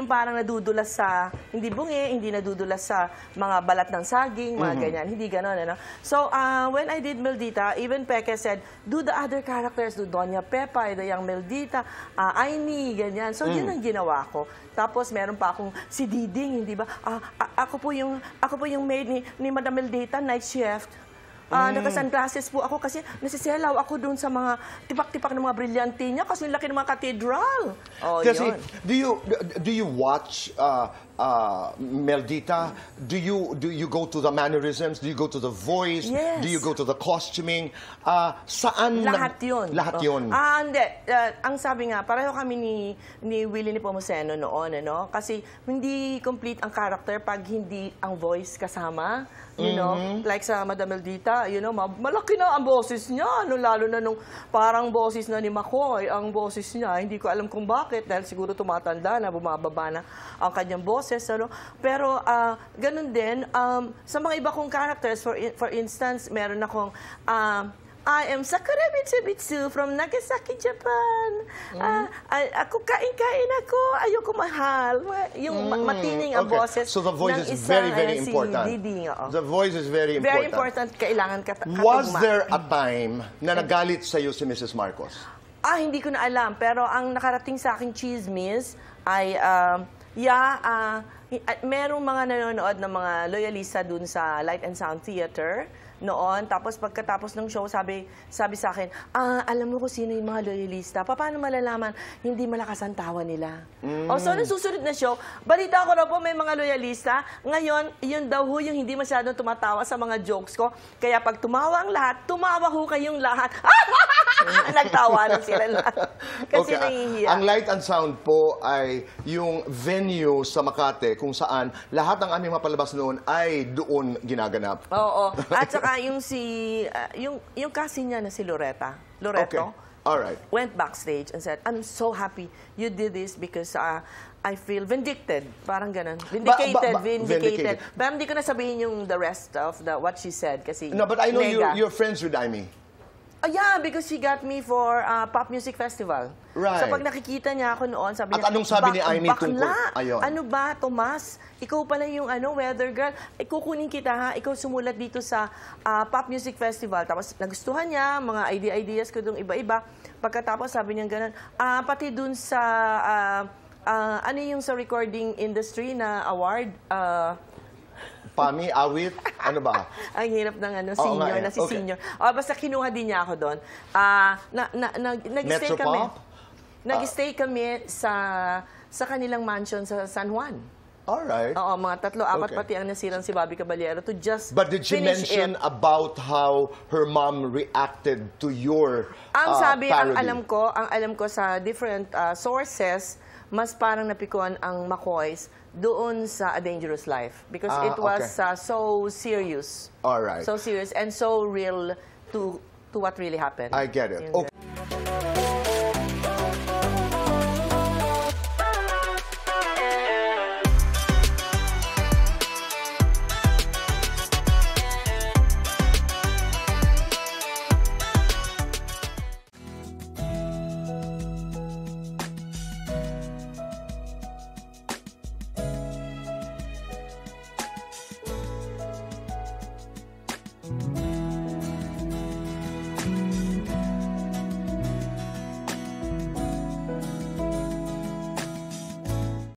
yung parang nadudulas sa, hindi bungi, hindi nadudulas sa mga balat ng saging, mga ganyan. Hindi ganon, ano? So, when I did Mildita, even Peke said, do the other characters, do Doña Pepa, the young Mildita, Aini, ganyan. So, yun ang ginawa ko. Tapos, meron pa akong si Diding, hindi ba? Ako po yung maid ni Madam Mildita, night shift. Naka-sunglasses po ako kasi nasiselaw ako doon sa mga tipak-tipak ng mga brilyante niya kasi laki ng mga cathedral. Oh, Kasi, yun. do you watch Mildita? Do you go to the mannerisms? Do you go to the voice? Yes. Do you go to the costuming? Saan? Lahat yun. Lahat yun. Hindi. Ang sabi nga, pareho kami ni Willie Nepomuceno noon, ano? Kasi hindi complete ang character pag hindi ang voice kasama. You know, like sa Madam Mildita, you know, malaki na ang boses niya. No? Lalo na nung parang boses na ni McCoy, ang boses niya. Hindi ko alam kung bakit, dahil siguro tumatanda na, bumababa na ang kanyang boses. Ano? Pero ganun din, sa mga iba kong characters, for instance, meron akong I am Sakura Mitsubitsu from Nagasaki, Japan. Ako kain-kain ako, ayoko mahal. Yung matining ang boses. So the voice ng is isa, very, very important. Si Diding, The voice is very important. Very important, kailangan katugma. Was there a time na nagalit sa iyo si Mrs. Marcos? Hindi ko na alam. Pero ang nakarating sa aking chismis ay, merong mga nanonood ng mga loyalista dun sa Light and Sound Theater noon. Tapos pagkatapos ng show, sabi sa akin, alam mo kung sino yung mga loyalista. Paano malalaman? Hindi malakas ang tawa nila. So, nung susunod na show, balita ko na po may mga loyalista. Ngayon, yun daw ho yung hindi masyadong tumatawa sa mga jokes ko. Kaya pag tumawa ang lahat, tumawa ho kayong lahat. Nagtawanan sila lahat. Kasi nahihiya. Ang Light and Sound po ay yung venue sa Makati kung saan lahat ng aming mapalabas noon ay doon ginaganap. Oo. At saka yung yung kasi niya na si Loreto. Okay. All right. Went backstage and said, I'm so happy you did this because I feel vindicted. Parang ganun. Vindicated. Pero hindi ko na sabihin yung the rest of what she said kasi No, but I know you're friends with Aimee. Yeah, because she got me for Pop Music Festival. Right. So pag nakikita niya ako noon, sabi niya, At anong sabi ni Aimee tungkol? Ayun. Ano ba, Tomas? Ikaw pala yung weather girl. Kukunin kita ha. Ikaw sumulat dito sa Pop Music Festival. Tapos nagustuhan niya, mga ideas ko dong iba-iba. Pagkatapos sabi niya ganun, pati dun sa, ano yung sa recording industry na award? Pami, awit, ano ba? Ang hirap ng senior, na si senior. Basta kinuha din niya ako doon. Nag-stay kami. Nag-stay kami sa kanilang mansion sa San Juan. Alright. Oo, mga 3-4 pati ang nasirang si Bobby Caballero to just But did she mention about how her mom reacted to your ang sabi, parody? ang alam ko sa different sources, mas parang napikuan ang McCoys doon sa A Dangerous Life because it was so serious. All right. So serious and so real to what really happened. I get it. Okay.